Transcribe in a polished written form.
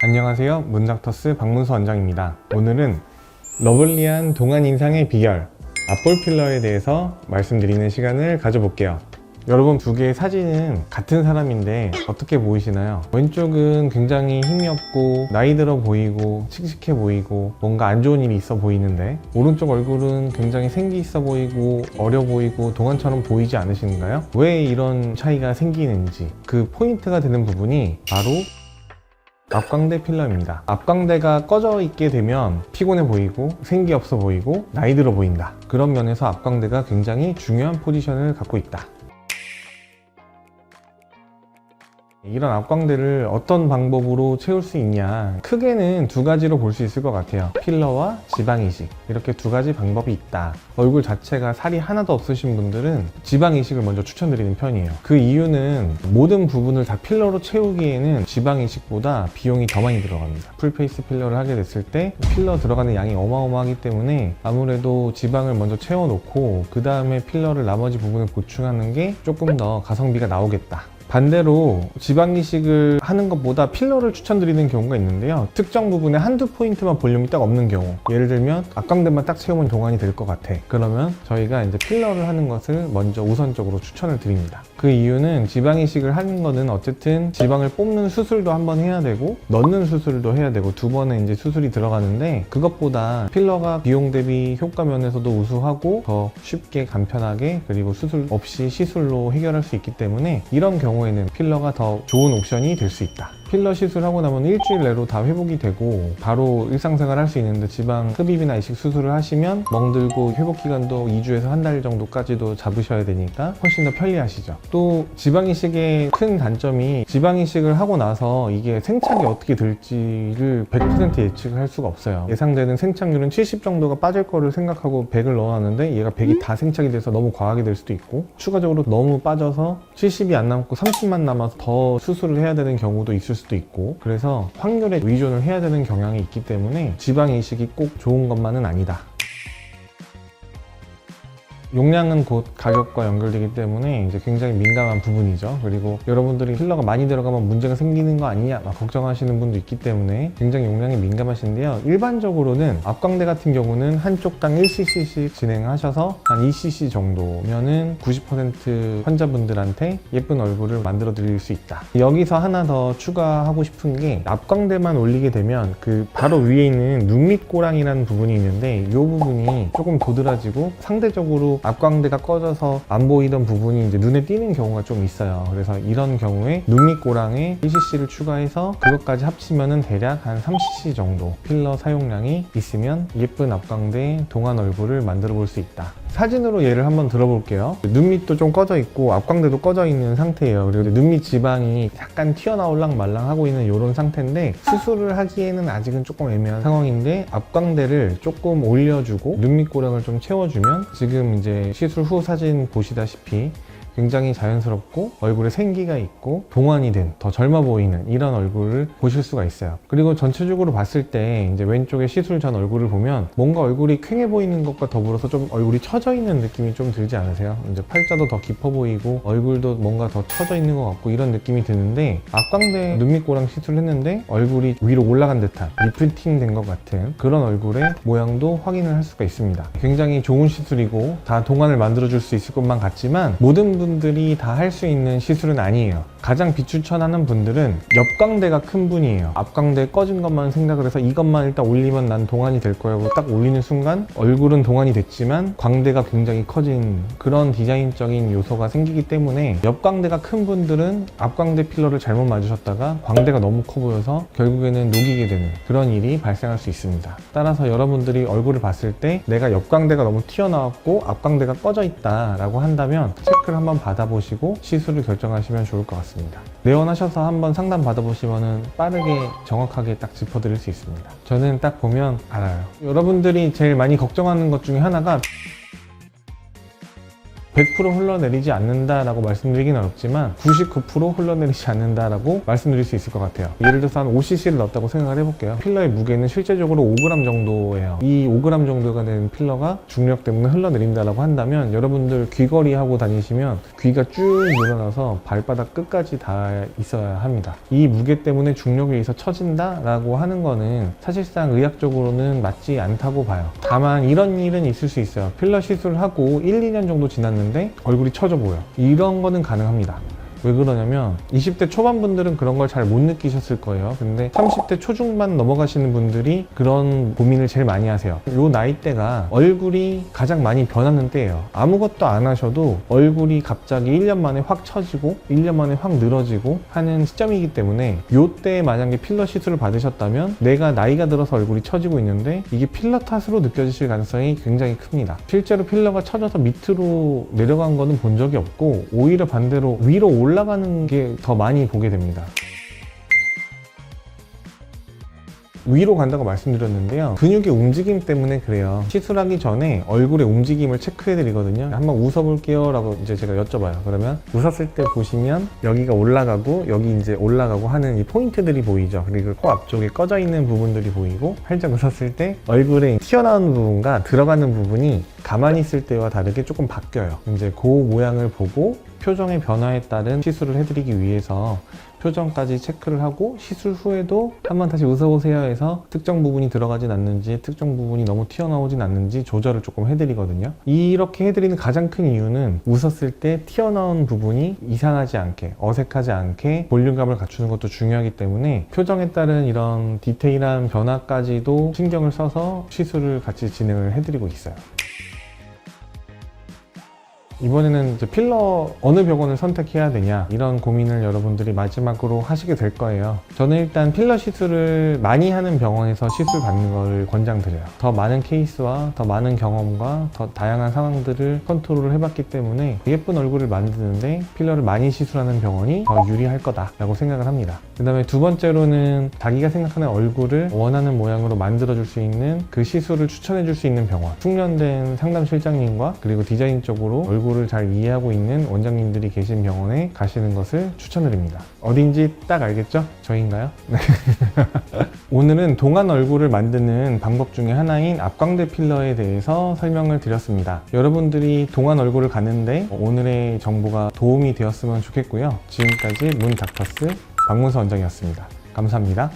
안녕하세요, 문닥터스 박문수 원장입니다. 오늘은 러블리한 동안 인상의 비결 앞볼 필러에 대해서 말씀드리는 시간을 가져볼게요. 여러분, 두 개의 사진은 같은 사람인데 어떻게 보이시나요? 왼쪽은 굉장히 힘이 없고 나이 들어 보이고 칙칙해 보이고 뭔가 안 좋은 일이 있어 보이는데, 오른쪽 얼굴은 굉장히 생기 있어 보이고 어려 보이고 동안처럼 보이지 않으신가요? 왜 이런 차이가 생기는지, 그 포인트가 되는 부분이 바로 앞광대 필러입니다. 앞광대가 꺼져 있게 되면 피곤해 보이고 생기 없어 보이고 나이 들어 보인다. 그런 면에서 앞광대가 굉장히 중요한 포지션을 갖고 있다. 이런 앞광대를 어떤 방법으로 채울 수 있냐, 크게는 두 가지로 볼 수 있을 것 같아요. 필러와 지방이식, 이렇게 두 가지 방법이 있다. 얼굴 자체가 살이 하나도 없으신 분들은 지방이식을 먼저 추천드리는 편이에요. 그 이유는 모든 부분을 다 필러로 채우기에는 지방이식보다 비용이 더 많이 들어갑니다. 풀페이스 필러를 하게 됐을 때 필러 들어가는 양이 어마어마하기 때문에 아무래도 지방을 먼저 채워놓고 그 다음에 필러를 나머지 부분을 보충하는 게 조금 더 가성비가 나오겠다. 반대로 지방 이식을 하는 것보다 필러를 추천드리는 경우가 있는데요, 특정 부분에 한두 포인트만 볼륨이 딱 없는 경우, 예를 들면 앞광대만 딱 채우면 동안이 될 것 같아. 그러면 저희가 이제 필러를 하는 것을 먼저 우선적으로 추천을 드립니다. 그 이유는 지방 이식을 하는 거는 어쨌든 지방을 뽑는 수술도 한번 해야 되고 넣는 수술도 해야 되고 두 번의 이제 수술이 들어가는데, 그것보다 필러가 비용 대비 효과 면에서도 우수하고 더 쉽게 간편하게, 그리고 수술 없이 시술로 해결할 수 있기 때문에 이런 경우에는 필러가 더 좋은 옵션이 될 수 있다. 필러 시술하고 나면 일주일 내로 다 회복이 되고 바로 일상생활 할 수 있는데, 지방 흡입이나 이식 수술을 하시면 멍들고 회복 기간도 2주에서 한 달 정도까지도 잡으셔야 되니까 훨씬 더 편리하시죠. 또 지방 이식의 큰 단점이, 지방 이식을 하고 나서 이게 생착이 어떻게 될지를 100% 예측을 할 수가 없어요. 예상되는 생착률은 70 정도가 빠질 거를 생각하고 100을 넣어놨는데 얘가 100이 다 생착이 돼서 너무 과하게 될 수도 있고, 추가적으로 너무 빠져서 70이 안 남고 30만 남아서 더 수술을 해야 되는 경우도 있을 수도 있고, 그래서 확률에 의존을 해야 되는 경향이 있기 때문에 지방 이식이 꼭 좋은 것만은 아니다. 용량은 곧 가격과 연결되기 때문에 이제 굉장히 민감한 부분이죠. 그리고 여러분들이 필러가 많이 들어가면 문제가 생기는 거 아니냐 막 걱정하시는 분도 있기 때문에 굉장히 용량이 민감하신데요, 일반적으로는 앞광대 같은 경우는 한쪽당 1cc씩 진행하셔서 한 2cc 정도면은 90% 환자분들한테 예쁜 얼굴을 만들어 드릴 수 있다. 여기서 하나 더 추가하고 싶은 게, 앞광대만 올리게 되면 그 바로 위에 있는 눈 밑 꼬랑이라는 부분이 있는데, 이 부분이 조금 도드라지고 상대적으로 앞광대가 꺼져서 안 보이던 부분이 이제 눈에 띄는 경우가 좀 있어요. 그래서 이런 경우에 눈 밑 꼬랑에 1cc를 추가해서 그것까지 합치면은 대략 한 3cc 정도 필러 사용량이 있으면 예쁜 앞광대 동안 얼굴을 만들어 볼 수 있다. 사진으로 예를 한번 들어볼게요. 눈 밑도 좀 꺼져 있고 앞광대도 꺼져 있는 상태예요. 그리고 눈 밑 지방이 약간 튀어나올랑 말랑 하고 있는 이런 상태인데, 수술을 하기에는 아직은 조금 애매한 상황인데 앞광대를 조금 올려주고 눈 밑 고랑을 좀 채워주면, 지금 이제 시술 후 사진 보시다시피 굉장히 자연스럽고 얼굴에 생기가 있고 동안이 된, 더 젊어 보이는 이런 얼굴을 보실 수가 있어요. 그리고 전체적으로 봤을 때 이제 왼쪽에 시술 전 얼굴을 보면 뭔가 얼굴이 퀭해 보이는 것과 더불어서 좀 얼굴이 처져 있는 느낌이 좀 들지 않으세요? 이제 팔자도 더 깊어 보이고 얼굴도 뭔가 더 처져 있는 것 같고 이런 느낌이 드는데, 앞광대 눈밑고랑 시술을 했는데 얼굴이 위로 올라간 듯한, 리프팅 된 것 같은 그런 얼굴의 모양도 확인을 할 수가 있습니다. 굉장히 좋은 시술이고 다 동안을 만들어 줄 수 있을 것만 같지만 모든 분들이 다 할 수 있는 시술은 아니에요. 가장 비추천하는 분들은 옆광대가 큰 분이에요. 앞광대 꺼진 것만 생각을 해서 이것만 일단 올리면 난 동안이 될 거야 하고 딱 올리는 순간 얼굴은 동안이 됐지만 광대가 굉장히 커진 그런 디자인적인 요소가 생기기 때문에, 옆광대가 큰 분들은 앞광대 필러를 잘못 맞으셨다가 광대가 너무 커 보여서 결국에는 녹이게 되는 그런 일이 발생할 수 있습니다. 따라서 여러분들이 얼굴을 봤을 때 내가 옆광대가 너무 튀어나왔고 앞광대가 꺼져 있다 라고 한다면 체크를 한번 받아보시고 시술을 결정하시면 좋을 것 같습니다. 내원하셔서 한번 상담 받아보시면 빠르게 정확하게 딱 짚어드릴 수 있습니다. 저는 딱 보면 알아요. 여러분들이 제일 많이 걱정하는 것 중에 하나가 100% 흘러내리지 않는다라고 말씀드리긴 어렵지만 99% 흘러내리지 않는다라고 말씀드릴 수 있을 것 같아요. 예를 들어서 한 5cc를 넣었다고 생각을 해볼게요. 필러의 무게는 실제적으로 5g 정도예요. 이 5g 정도가 되는 필러가 중력 때문에 흘러내린다라고 한다면 여러분들 귀걸이 하고 다니시면 귀가 쭉 늘어나서 발바닥 끝까지 다 있어야 합니다. 이 무게 때문에 중력에 의해서 처진다라고 하는 거는 사실상 의학적으로는 맞지 않다고 봐요. 다만 이런 일은 있을 수 있어요. 필러 시술하고 1, 2년 정도 지났는데 얼굴이 처져 보여. 이런 거는 가능합니다. 왜 그러냐면 20대 초반 분들은 그런 걸 잘 못 느끼셨을 거예요. 근데 30대 초중반 넘어가시는 분들이 그런 고민을 제일 많이 하세요. 요 나이대가 얼굴이 가장 많이 변하는 때예요. 아무것도 안 하셔도 얼굴이 갑자기 1년 만에 확 처지고 1년 만에 확 늘어지고 하는 시점이기 때문에 요때 만약에 필러 시술을 받으셨다면 내가 나이가 들어서 얼굴이 처지고 있는데 이게 필러 탓으로 느껴지실 가능성이 굉장히 큽니다. 실제로 필러가 처져서 밑으로 내려간 거는 본 적이 없고 오히려 반대로 위로 올라가는 게 더 많이 보게 됩니다. 위로 간다고 말씀드렸는데요. 근육의 움직임 때문에 그래요. 시술하기 전에 얼굴의 움직임을 체크해 드리거든요. 한번 웃어볼게요 라고 이제 제가 여쭤봐요. 그러면 웃었을 때 보시면 여기가 올라가고 여기 이제 올라가고 하는 이 포인트들이 보이죠. 그리고 코 앞쪽에 꺼져 있는 부분들이 보이고 활짝 웃었을 때 얼굴에 튀어나오는 부분과 들어가는 부분이 가만히 있을 때와 다르게 조금 바뀌어요. 이제 그 모양을 보고 표정의 변화에 따른 시술을 해드리기 위해서 표정까지 체크를 하고 시술 후에도 한번 다시 웃어보세요 해서 특정 부분이 들어가진 않는지 특정 부분이 너무 튀어나오진 않는지 조절을 조금 해드리거든요. 이렇게 해드리는 가장 큰 이유는 웃었을 때 튀어나온 부분이 이상하지 않게 어색하지 않게 볼륨감을 갖추는 것도 중요하기 때문에 표정에 따른 이런 디테일한 변화까지도 신경을 써서 시술을 같이 진행을 해드리고 있어요. 이번에는 이제 필러 어느 병원을 선택해야 되냐 이런 고민을 여러분들이 마지막으로 하시게 될 거예요. 저는 일단 필러 시술을 많이 하는 병원에서 시술 받는 걸 권장드려요. 더 많은 케이스와 더 많은 경험과 더 다양한 상황들을 컨트롤을 해봤기 때문에 예쁜 얼굴을 만드는데 필러를 많이 시술하는 병원이 더 유리할 거다라고 생각을 합니다. 그 다음에 두 번째로는 자기가 생각하는 얼굴을 원하는 모양으로 만들어줄 수 있는 그 시술을 추천해줄 수 있는 병원, 숙련된 상담 실장님과 그리고 디자인 쪽으로 얼굴을 잘 이해하고 있는 원장님들이 계신 병원에 가시는 것을 추천드립니다. 어딘지 딱 알겠죠? 저희인가요? 오늘은 동안 얼굴을 만드는 방법 중에 하나인 앞광대 필러에 대해서 설명을 드렸습니다. 여러분들이 동안 얼굴을 갖는데 오늘의 정보가 도움이 되었으면 좋겠고요. 지금까지 문닥터스 박문서 원장이었습니다. 감사합니다.